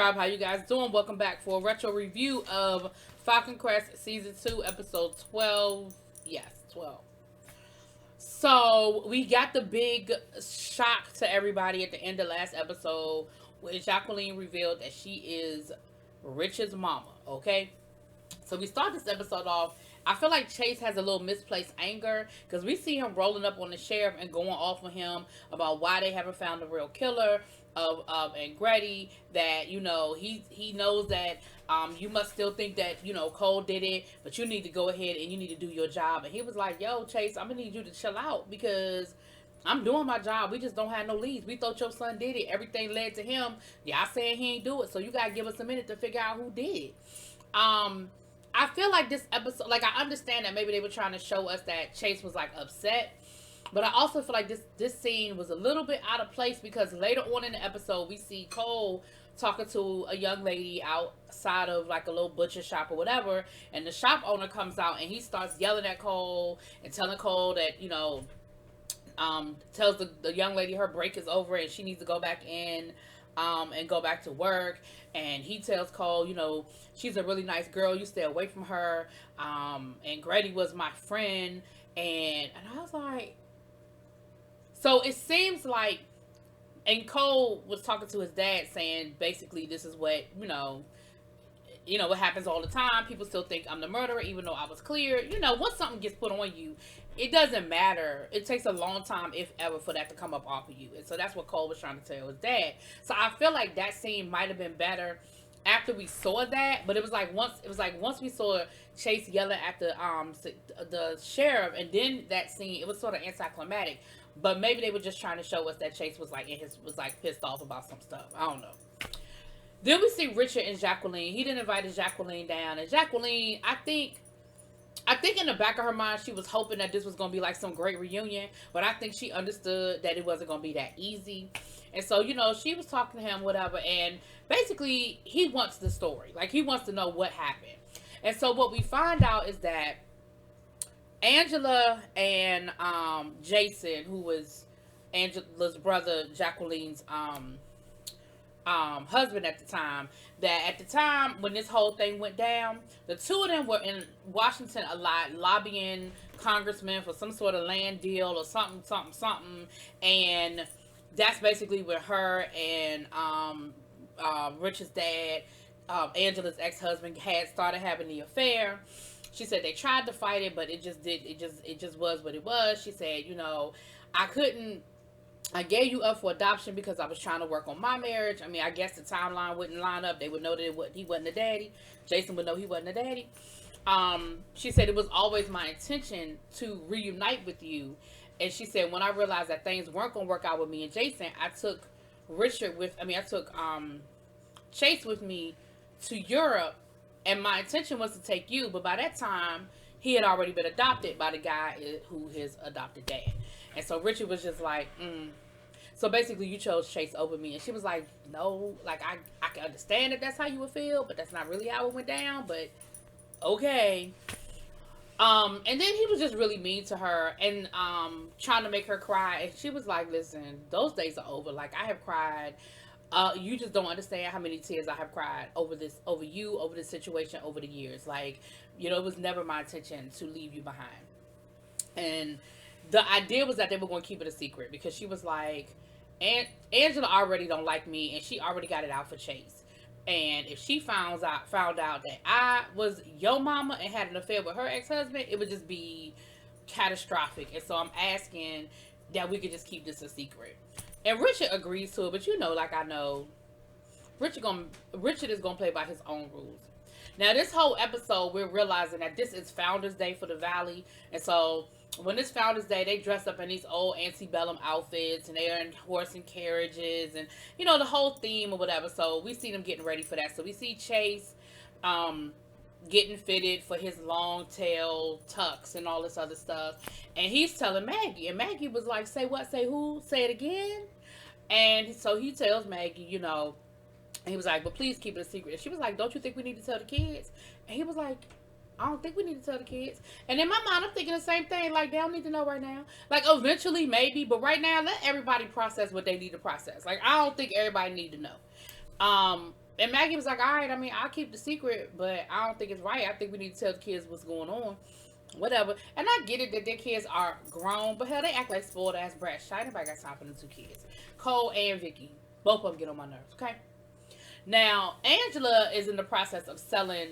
Tribe, how you guys doing? Welcome back for a retro review of Falcon Crest Season 2, Episode 12. Yes, 12. So, we got the big shock to everybody at the end of last episode when Jacqueline revealed that she is Rich's mama, okay? So, we start this episode off. I feel like Chase has a little misplaced anger because we see him rolling up on the sheriff and going off on him about why they haven't found the real killer of Andretti, that he knows that you must still think that Cole did it, but you need to go ahead and you need to do your job. And he was like, yo, Chase, I'm gonna need you to chill out because I'm doing my job. We just don't have no leads. We thought your son did it. Everything led to him. Y'all saying he ain't do it, so you gotta give us a minute to figure out who did. I feel like this episode, like, I understand that maybe they were trying to show us that Chase was like upset, but I also feel like this scene was a little bit out of place because later on in the episode we see Cole talking to a young lady outside of like a little butcher shop or whatever, and the shop owner comes out and he starts yelling at Cole and telling Cole that tells the young lady her break is over and she needs to go back in and go back to work. And he tells Cole, she's a really nice girl, you stay away from her, and Grady was my friend. And I was like, so it seems like, and Cole was talking to his dad saying basically this is what what happens all the time. People still think I'm the murderer even though I was clear. Once something gets put on you, it doesn't matter. It takes a long time, if ever, for that to come up off of you. And so that's what Cole was trying to tell his dad. So I feel like that scene might have been better after we saw that. But it was like once we saw Chase yelling at the sheriff, and then that scene, it was sort of anticlimactic. But maybe they were just trying to show us that Chase was like pissed off about some stuff. I don't know. Then we see Richard and Jacqueline. He didn't invite Jacqueline down. And Jacqueline, I think in the back of her mind, she was hoping that this was going to be like some great reunion. But I think she understood that it wasn't going to be that easy. And so, she was talking to him, whatever. And basically, he wants the story. Like, he wants to know what happened. And so what we find out is that Angela and Jason, who was Angela's brother, Jacqueline's husband at the time, that at the time when this whole thing went down, the two of them were in Washington a lot, lobbying congressmen for some sort of land deal or something, and that's basically where her and Richard's dad, Angela's ex-husband, had started having the affair. She said they tried to fight it, but it just was what it was. She said, I gave you up for adoption because I was trying to work on my marriage. I mean, I guess the timeline wouldn't line up. They would know that he wasn't a daddy. Jason would know he wasn't a daddy. She said it was always my intention to reunite with you. And she said when I realized that things weren't going to work out with me and Jason, I took Chase with me to Europe. And my intention was to take you, but by that time, he had already been adopted by the guy who his adopted dad. And so Richard was just like, So basically, you chose Chase over me. And she was like, no, like, I can understand that that's how you would feel, but that's not really how it went down, but okay. And then he was just really mean to her and trying to make her cry. And she was like, listen, those days are over. Like, I have cried. You just don't understand how many tears I have cried over this situation, over the years. Like, it was never my intention to leave you behind. And the idea was that they were going to keep it a secret because she was like, Angela already don't like me and she already got it out for Chase. And if she found out that I was your mama and had an affair with her ex-husband, it would just be catastrophic. And so I'm asking that we could just keep this a secret. And Richard agrees to it, but like I know, Richard is gonna play by his own rules. Now, this whole episode, we're realizing that this is Founders Day for the Valley, and so when it's Founders Day, they dress up in these old antebellum outfits, and they are in horse and carriages, and the whole theme or whatever. So we see them getting ready for that. So we see Chase, getting fitted for his long tail tux and all this other stuff. And he's telling Maggie. And Maggie was like, say what? Say who? Say it again? And so he tells Maggie, and he was like, but please keep it a secret. And she was like, don't you think we need to tell the kids? And he was like, I don't think we need to tell the kids. And in my mind, I'm thinking the same thing. Like, they don't need to know right now. Like, eventually, maybe. But right now, let everybody process what they need to process. Like, I don't think everybody need to know. And Maggie was like, all right, I mean, I'll keep the secret, but I don't think it's right. I think we need to tell the kids what's going on. Whatever. And I get it that their kids are grown, but hell, they act like spoiled ass brats. I ain't nobody got time for them two kids. Cole and Vicky. Both of them get on my nerves, okay? Now, Angela is in the process of selling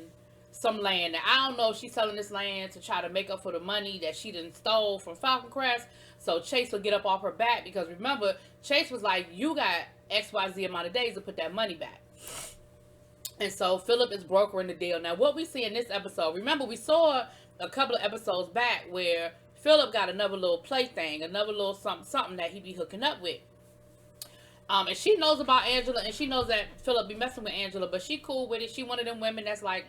some land. Now, I don't know if she's selling this land to try to make up for the money that she done stole from Falcon Crest, so Chase will get up off her back, because remember, Chase was like, you got XYZ amount of days to put that money back. And so Philip is brokering the deal. Now, what we see in this episode, remember, we saw a couple of episodes back where Philip got another little plaything, another little something that he be hooking up with. And she knows about Angela, and she knows that Philip be messing with Angela, but she cool with it. She one of them women that's like,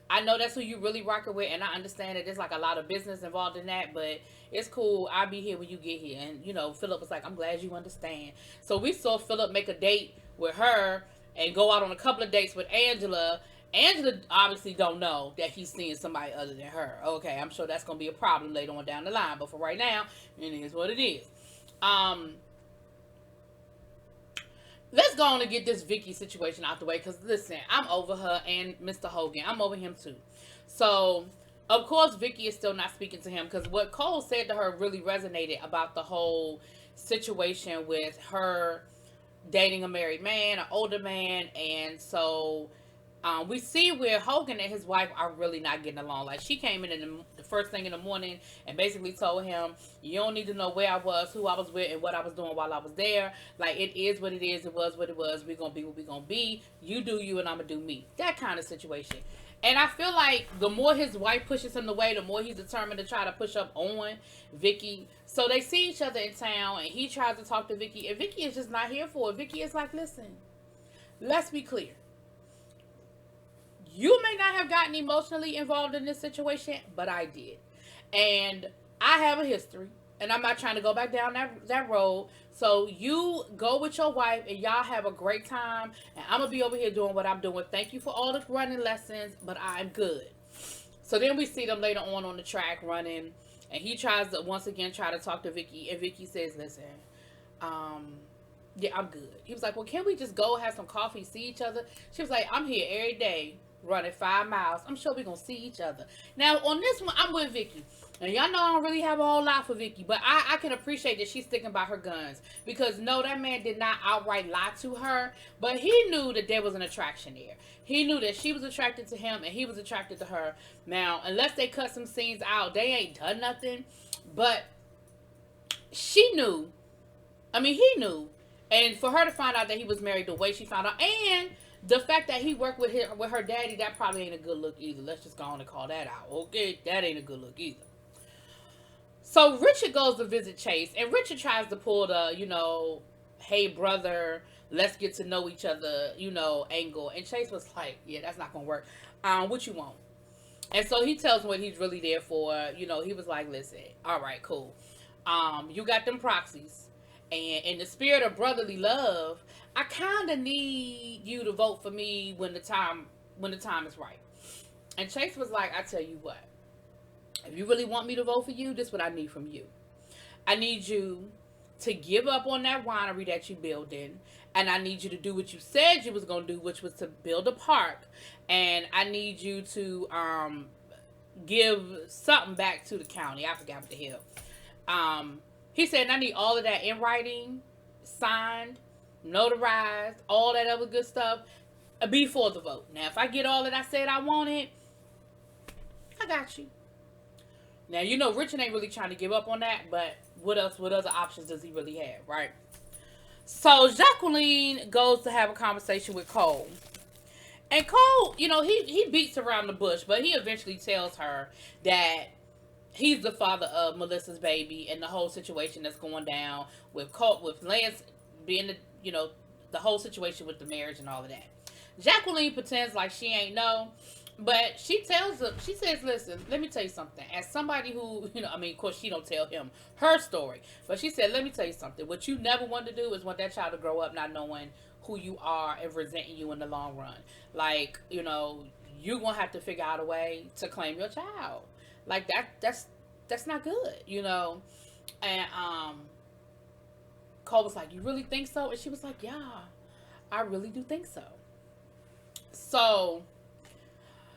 I know that's who you really rocking with, and I understand that there's like a lot of business involved in that, but it's cool. I'll be here when you get here. And, you know, Philip was like, I'm glad you understand. So we saw Philip make a date with her and go out on a couple of dates with Angela. Angela obviously don't know that he's seeing somebody other than her. Okay, I'm sure that's going to be a problem later on down the line, but for right now, it is what it is. Let's go on and get this Vicky situation out the way, because listen, I'm over her, and Mr. Hogan, I'm over him too. So, of course, Vicky is still not speaking to him, because what Cole said to her really resonated about the whole situation with her dating a married man, an older man, and so we see where Hogan and his wife are really not getting along. Like, she came in the first thing in the morning and basically told him, you don't need to know where I was, who I was with, and what I was doing while I was there. Like, it is what it is. It was what it was. We're going to be what we're going to be. You do you, and I'm going to do me. That kind of situation. And I feel like the more his wife pushes him away, the more he's determined to try to push up on Vicky. So they see each other in town, and he tries to talk to Vicky, and Vicky is just not here for it. Vicky is like, listen, let's be clear. You may not have gotten emotionally involved in this situation, but I did. And I have a history, and I'm not trying to go back down that road. So you go with your wife, and y'all have a great time, and I'm going to be over here doing what I'm doing. Thank you for all the running lessons, but I'm good. So then we see them later on the track running, and he tries to, once again, try to talk to Vicky, and Vicky says, listen, yeah, I'm good. He was like, well, can we just go have some coffee, see each other? She was like, I'm here every day, running 5 miles. I'm sure we're going to see each other. Now, on this one, I'm with Vicky. And y'all know I don't really have a whole lot for Vicky, but I can appreciate that she's sticking by her guns. Because, no, that man did not outright lie to her, but he knew that there was an attraction there. He knew that she was attracted to him, and he was attracted to her. Now, unless they cut some scenes out, they ain't done nothing. But she knew. I mean, he knew. And for her to find out that he was married the way she found out, and the fact that he worked with her daddy, that probably ain't a good look either. Let's just go on and call that out. Okay, that ain't a good look either. So Richard goes to visit Chase, and Richard tries to pull the, you know, hey brother, let's get to know each other, you know, angle. And Chase was like, yeah, that's not gonna work. What you want? And so he tells him what he's really there for. You know, he was like, listen, all right, cool. You got them proxies. And in the spirit of brotherly love, I kind of need you to vote for me when the time is right. And Chase was like, I tell you what, if you really want me to vote for you, this is what I need from you. I need you to give up on that winery that you building, and I need you to do what you said you was going to do, which was to build a park. And I need you to give something back to the county. I forgot what the hell. He said, I need all of that in writing, signed, notarized, all that other good stuff before the vote. Now, if I get all that I said I wanted, I got you. Now, you know, Richard ain't really trying to give up on that, but what else? What other options does he really have, right? So, Jacqueline goes to have a conversation with Cole. And Cole, you know, he beats around the bush, but he eventually tells her that he's the father of Melissa's baby, and the whole situation that's going down with Lance being the, you know, the whole situation with the marriage and all of that. Jacqueline pretends like she ain't know, but she tells him, she says, listen, let me tell you something. As somebody who, you know, I mean, of course she don't tell him her story, but she said, let me tell you something. What you never want to do is want that child to grow up not knowing who you are and resenting you in the long run. Like, you know, you're going to have to figure out a way to claim your child. Like, that's not good, you know. And Cole was like, you really think so? And she was like, yeah, I really do think so. So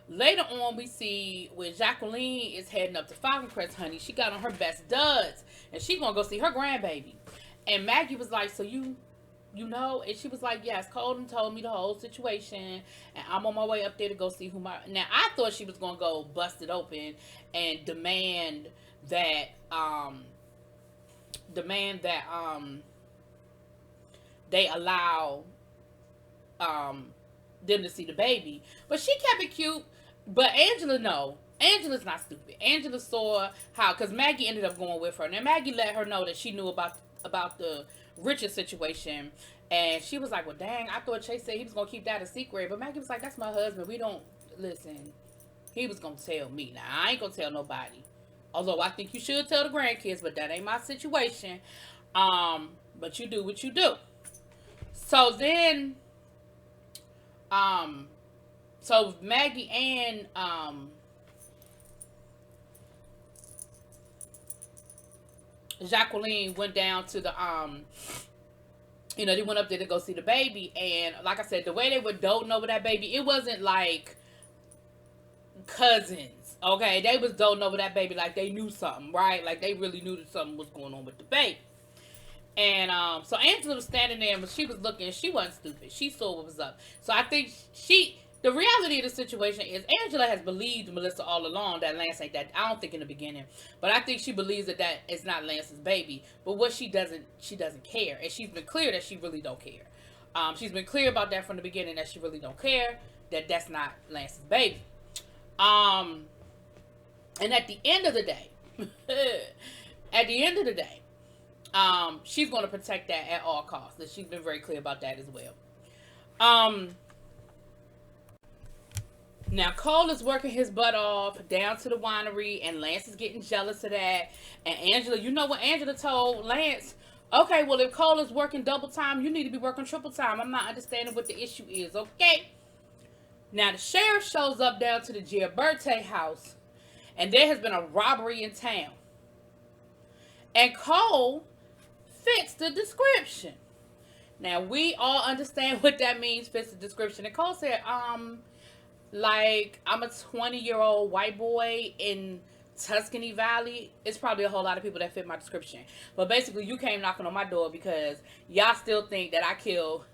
later on, we see when Jacqueline is heading up to Falcon Crest, honey, she got on her best duds, and she gonna go see her grandbaby. And Maggie was like, "So you know?" And she was like, "Yes, Colton told me the whole situation, and I'm on my way up there to go see who my." Now I thought she was gonna go bust it open and that um demand that they allow them to see the baby, but she kept it cute. But Angela, no. Angela's not stupid. Angela saw how, because Maggie ended up going with her. Now Maggie let her know that she knew about the Richard situation, and she was like, "Well, dang, I thought Chase said he was gonna keep that a secret." But Maggie was like, "That's my husband. We don't listen. He was gonna tell me. Now I ain't gonna tell nobody. Although I think you should tell the grandkids, but that ain't my situation. But you do what you do." So then, so Maggie and Jacqueline went down to the they went up there to go see the baby, and like I said, the way they were doting over that baby, it wasn't like cousins, okay? They was doting over that baby like they knew something, right? Like they really knew that something was going on with the baby. And so Angela was standing there, but she was looking. She wasn't stupid. She saw what was up. So I think the reality of the situation is Angela has believed Melissa all along that Lance ain't that. I don't think in the beginning, but I think she believes that it's not Lance's baby. But what she doesn't care, and she's been clear that she really don't care. She's been clear about that from the beginning, that she really don't care, that that's not Lance's baby. And at the end of the day, she's going to protect that at all costs. She's been very clear about that as well. Now Cole is working his butt off down to the winery, and Lance is getting jealous of that. And Angela, you know what Angela told Lance? Okay, well, if Cole is working double time, you need to be working triple time. I'm not understanding what the issue is, okay? Now the sheriff shows up down to the Gilberte house, and there has been a robbery in town. And Cole fits the description. Now we all understand what that means, fits the description. And Cole said, like, I'm a 20-year-old white boy in Tuscany Valley. It's probably a whole lot of people that fit my description. But basically, you came knocking on my door because y'all still think that I killed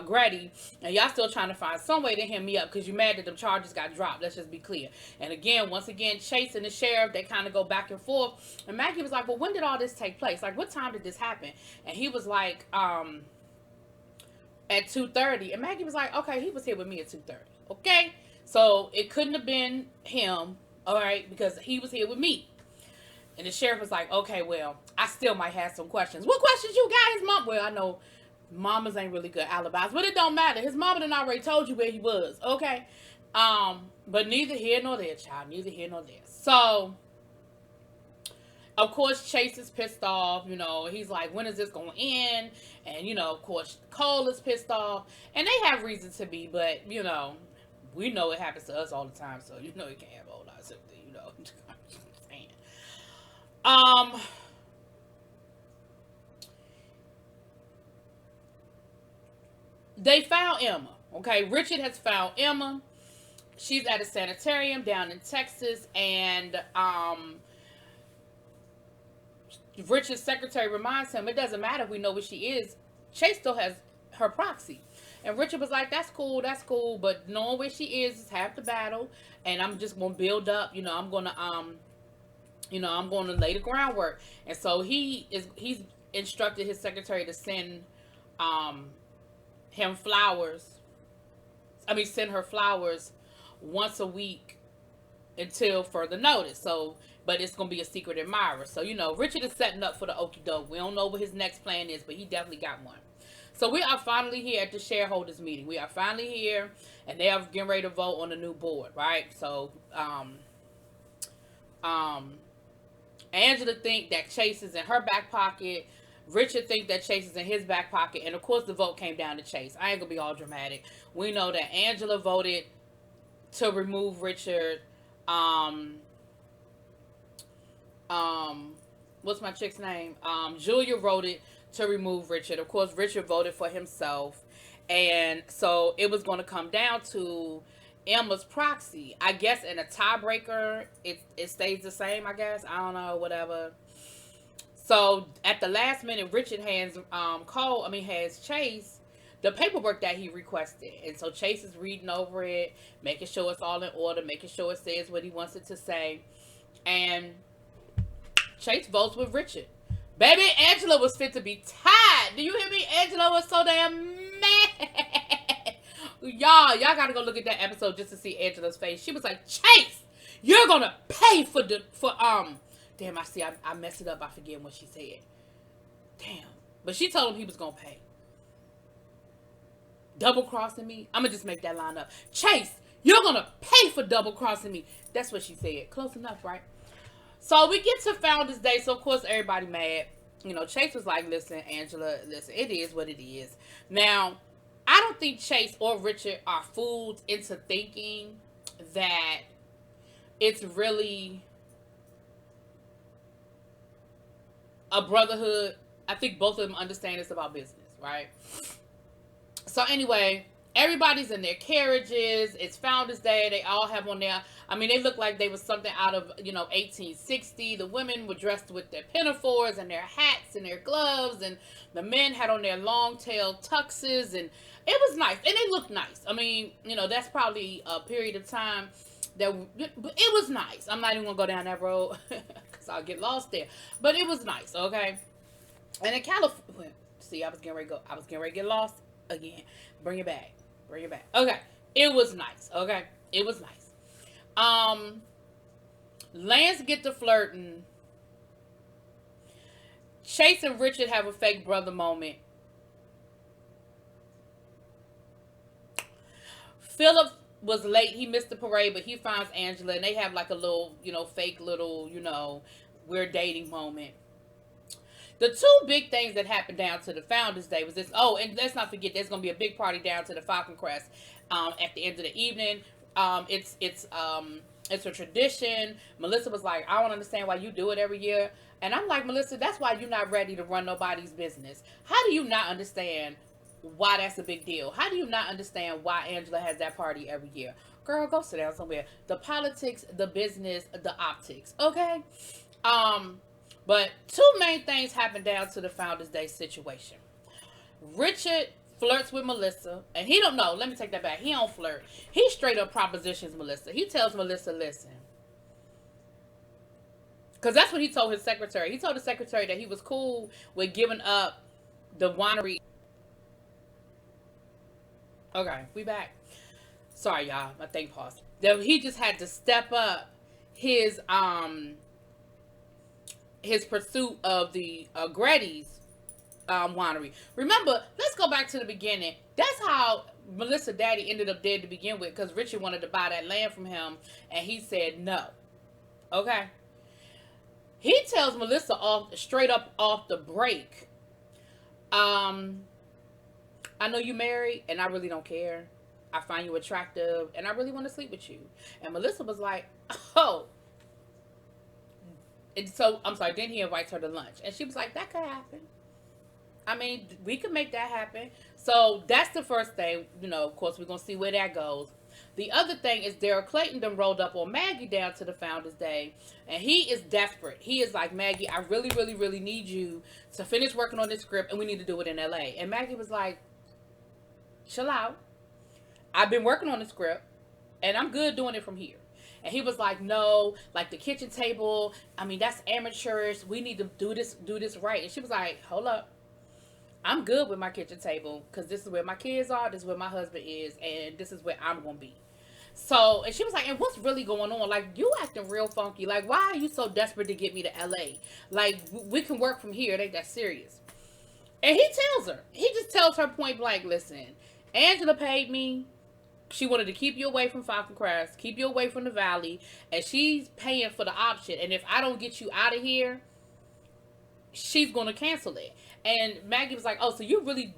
Grady, and y'all still trying to find some way to hem me up because you mad that the charges got dropped. Let's just be clear. And again, once again, Chase and the sheriff, they kind of go back and forth. And Maggie was like, "Well, when did all this take place? Like, what time did this happen?" And he was like, at 2:30. And Maggie was like, "Okay, he was here with me at 2:30. Okay, so it couldn't have been him, all right, because he was here with me." And the sheriff was like, "Okay, well, I still might have some questions." "What questions you got?" His mom. "Well, I know mamas ain't really good alibis, but it don't matter. His mama done already told you where he was, okay?" But neither here nor there, child. Neither here nor there. So, of course, Chase is pissed off. You know, he's like, "When is this going to end?" And, you know, of course, Cole is pissed off. And they have reason to be, but, you know, we know it happens to us all the time. So, you know, you can't have a whole lot of sympathy, you know. I'm just saying. They found Emma. Okay, Richard has found Emma. She's at a sanitarium down in Texas, and Richard's secretary reminds him, it doesn't matter if we know where she is. Chase still has her proxy. And Richard was like, that's cool, but knowing where she is half the battle, and I'm just gonna build up, you know, I'm gonna lay the groundwork. And so he's instructed his secretary to send send her flowers once a week until further notice. So, but it's going to be a secret admirer. So, you know, Richard is setting up for the okie doke. We don't know what his next plan is, but he definitely got one. So we are finally here at the shareholders meeting. We are finally here, and they are getting ready to vote on the new board, right? So, Angela think that Chase is in her back pocket. Richard think that Chase is in his back pocket. And, of course, the vote came down to Chase. I ain't going to be all dramatic. We know that Angela voted to remove Richard. What's my chick's name? Julia voted to remove Richard. Of course, Richard voted for himself. And so it was going to come down to Emma's proxy. I guess in a tiebreaker, it stays the same, I guess. I don't know, whatever. So at the last minute, Richard has Chase the paperwork that he requested. And so Chase is reading over it, making sure it's all in order, making sure it says what he wants it to say. And Chase votes with Richard. Baby, Angela was fit to be tied. Do you hear me? Angela was so damn mad. Y'all gotta go look at that episode just to see Angela's face. She was like, Chase, you're gonna pay for damn, I messed it up. I forget what she said. Damn. But she told him he was gonna pay. Double crossing me? I'm gonna just make that line up. Chase, you're gonna pay for double crossing me. That's what she said. Close enough, right? So we get to Founders Day. So of course everybody mad. You know, Chase was like, listen, Angela, listen, it is what it is. Now, I don't think Chase or Richard are fooled into thinking that it's really a brotherhood. I think both of them understand it's about business, right? So anyway, everybody's in their carriages. It's Founders Day. They all have on their, I mean, they look like they was something out of, 1860. The women were dressed with their pinafores and their hats and their gloves. And the men had on their long tail tuxes. And it was nice. And they looked nice. I mean, that's probably a period of time that it was nice. I'm not even going to go down that road because I'll get lost there. But it was nice, okay? And in California, see, I was getting ready to get lost again. Bring it back. Okay. It was nice. Okay. It was nice. Lance get to flirting. Chase and Richard have a fake brother moment. Philip was late. He missed the parade, but he finds Angela and they have like a little, fake little, we're dating moment. The two big things that happened down to the Founders Day was this. Oh, and let's not forget, there's going to be a big party down to the Falcon Crest at the end of the evening. It's a tradition. Melissa was like, I don't understand why you do it every year. And I'm like, Melissa, that's why you're not ready to run nobody's business. How do you not understand why that's a big deal? How do you not understand why Angela has that party every year? Girl, go sit down somewhere. The politics, the business, the optics. Okay? But two main things happened down to the Founders Day situation. Richard flirts with Melissa, and he don't know. Let me take that back. He don't flirt. He straight up propositions Melissa. He tells Melissa, listen. Because that's what he told his secretary. He told the secretary that he was cool with giving up the winery. Okay, we back. Sorry, y'all. My thing paused. That he just had to step up his pursuit of the Gretty's winery. Remember, let's go back to the beginning. That's how Melissa's daddy ended up dead to begin with, because Richard wanted to buy that land from him, and he said no. Okay? He tells Melissa straight up off the break, I know you married, and I really don't care. I find you attractive, and I really want to sleep with you. And Melissa was like, oh. And so, I'm sorry, then he invites her to lunch. And she was like, that could happen. I mean, we could make that happen. So, that's the first thing. Of course, we're going to see where that goes. The other thing is Daryl Clayton done rolled up on Maggie down to the Founders Day. And he is desperate. He is like, Maggie, I really, really, really need you to finish working on this script. And we need to do it in L.A. And Maggie was like, chill out. I've been working on the script. And I'm good doing it from here. And he was like, no, like the kitchen table, I mean, that's amateurish. We need to do this right. And she was like, hold up. I'm good with my kitchen table because this is where my kids are. This is where my husband is. And this is where I'm going to be. So, and she was like, and what's really going on? Like, you acting real funky. Like, why are you so desperate to get me to LA? Like, we can work from here. It ain't that serious. And he tells her. He just tells her point blank, listen, Angela paid me. She wanted to keep you away from Falcon Crest, keep you away from the Valley, and she's paying for the option. And if I don't get you out of here, she's going to cancel it. And Maggie was like, oh, so you really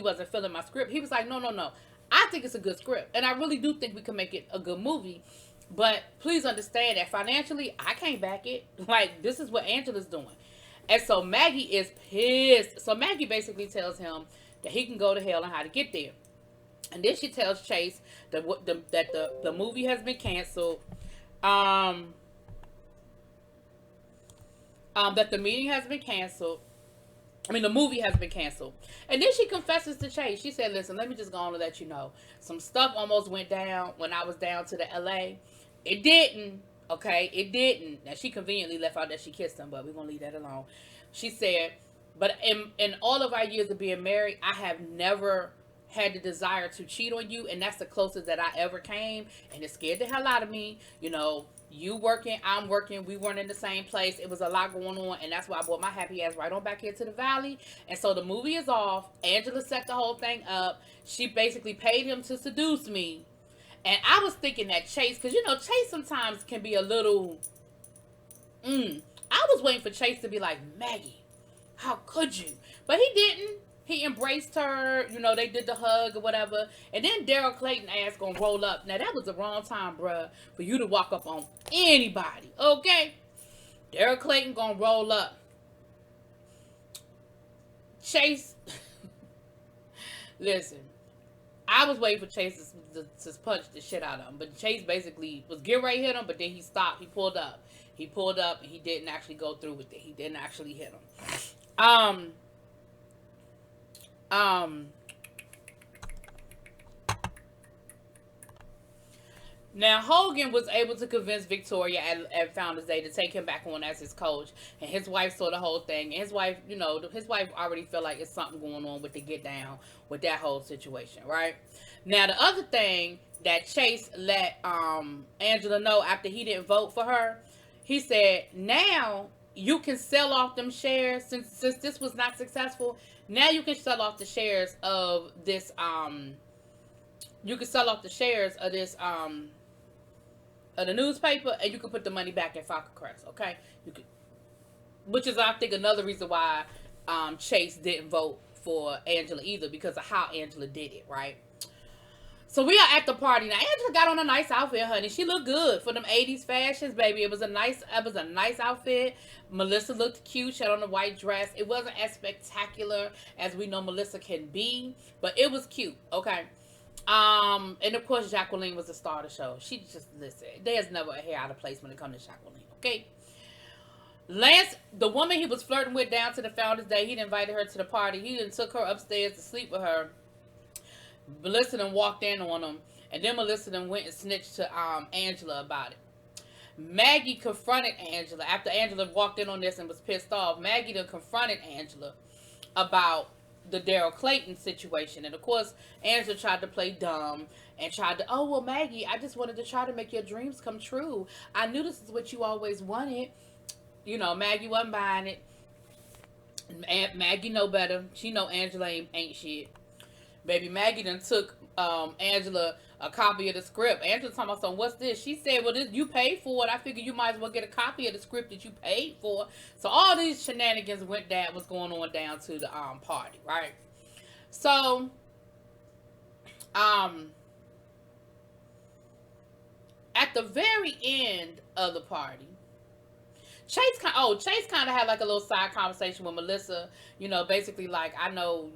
wasn't feeling my script. He was like, no. I think it's a good script. And I really do think we can make it a good movie. But please understand that financially, I can't back it. Like, this is what Angela's doing. And so Maggie is pissed. So Maggie basically tells him that he can go to hell and how to get there. And then she tells Chase that the movie has been canceled. That the meeting has been canceled. The movie has been canceled. And then she confesses to Chase. She said, listen, let me just go on and let you know. Some stuff almost went down when I was down to the LA. It didn't. Okay? It didn't. Now, she conveniently left out that she kissed him, but we're going to leave that alone. She said, but in all of our years of being married, I have never had the desire to cheat on you. And that's the closest that I ever came. And it scared the hell out of me. You working, I'm working, we weren't in the same place. It was a lot going on, and that's why I brought my happy ass right on back here to the valley. And so the movie is off. Angela set the whole thing up. She basically paid him to seduce me. And I was thinking that Chase, because Chase sometimes can be a little I was waiting for Chase to be like, Maggie, how could you? But he didn't. He embraced her, they did the hug or whatever. And then Daryl Clayton ass gonna roll up. Now, that was the wrong time, bruh, for you to walk up on anybody, okay? Daryl Clayton gonna roll up. Chase, listen, I was waiting for Chase to punch the shit out of him. But Chase basically was getting ready to hit him, but then he stopped. He pulled up. And he didn't actually go through with it. He didn't actually hit him. Now, Hogan was able to convince Victoria at Founders Day to take him back on as his coach. And his wife saw the whole thing. And his wife, his wife already felt like it's something going on with the get down with that whole situation, right? Now, the other thing that Chase let Angela know after he didn't vote for her, he said, now you can sell off them shares since this was not successful. Now you can sell off the shares of this, of the newspaper, and you can put the money back in Falcon Crest, okay? Which is, I think, another reason why Chase didn't vote for Angela either, because of how Angela did it, right? So we are at the party. Now, Angela got on a nice outfit, honey. She looked good for them 80s fashions, baby. It was a nice outfit. Melissa looked cute. She had on a white dress. It wasn't as spectacular as we know Melissa can be, but it was cute, okay? And of course, Jacqueline was the star of the show. She just, listen, there's never a hair out of place when it comes to Jacqueline, okay? Lance, the woman he was flirting with down to the Founders Day, he invited her to the party. He then took her upstairs to sleep with her. Melissa then walked in on him, and then Melissa then went and snitched to Angela about it. Maggie confronted Angela after Angela walked in on this and was pissed off. Maggie then confronted Angela about the Daryl Clayton situation, and of course Angela tried to play dumb and tried to, oh well, Maggie, I just wanted to try to make your dreams come true. I knew this is what you always wanted. Maggie wasn't buying it. And Maggie know better. She know Angela ain't shit. Baby, Maggie done took Angela a copy of the script. Angela talking about, so what's this? She said, well, this you paid for it. I figure you might as well get a copy of the script that you paid for. So all these shenanigans was going on down to the party, right? So at the very end of the party, Chase kind of had like a little side conversation with Melissa, basically like, I know,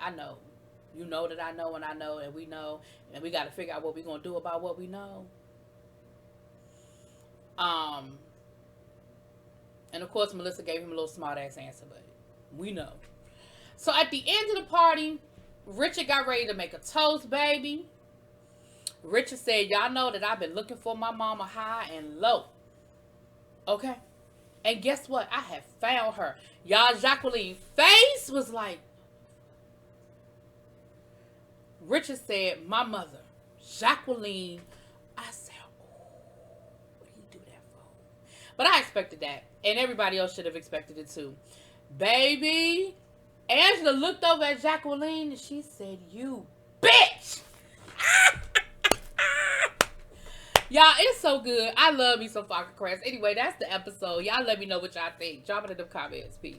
I know. You know that I know, and I know, and we know, and we got to figure out what we're going to do about what we know. And of course, Melissa gave him a little smart-ass answer, but we know. So at the end of the party, Richard got ready to make a toast, baby. Richard said, y'all know that I've been looking for my mama high and low. Okay? And guess what? I have found her. Y'all, Jacqueline's face was like, Richard said, my mother, Jacqueline. I said, oh, what do you do that for? But I expected that. And everybody else should have expected it too. Baby, Angela looked over at Jacqueline and she said, you bitch. Y'all, it's so good. I love me some Falcon Crest. Anyway, that's the episode. Y'all let me know what y'all think. Drop it in the comments. Peace.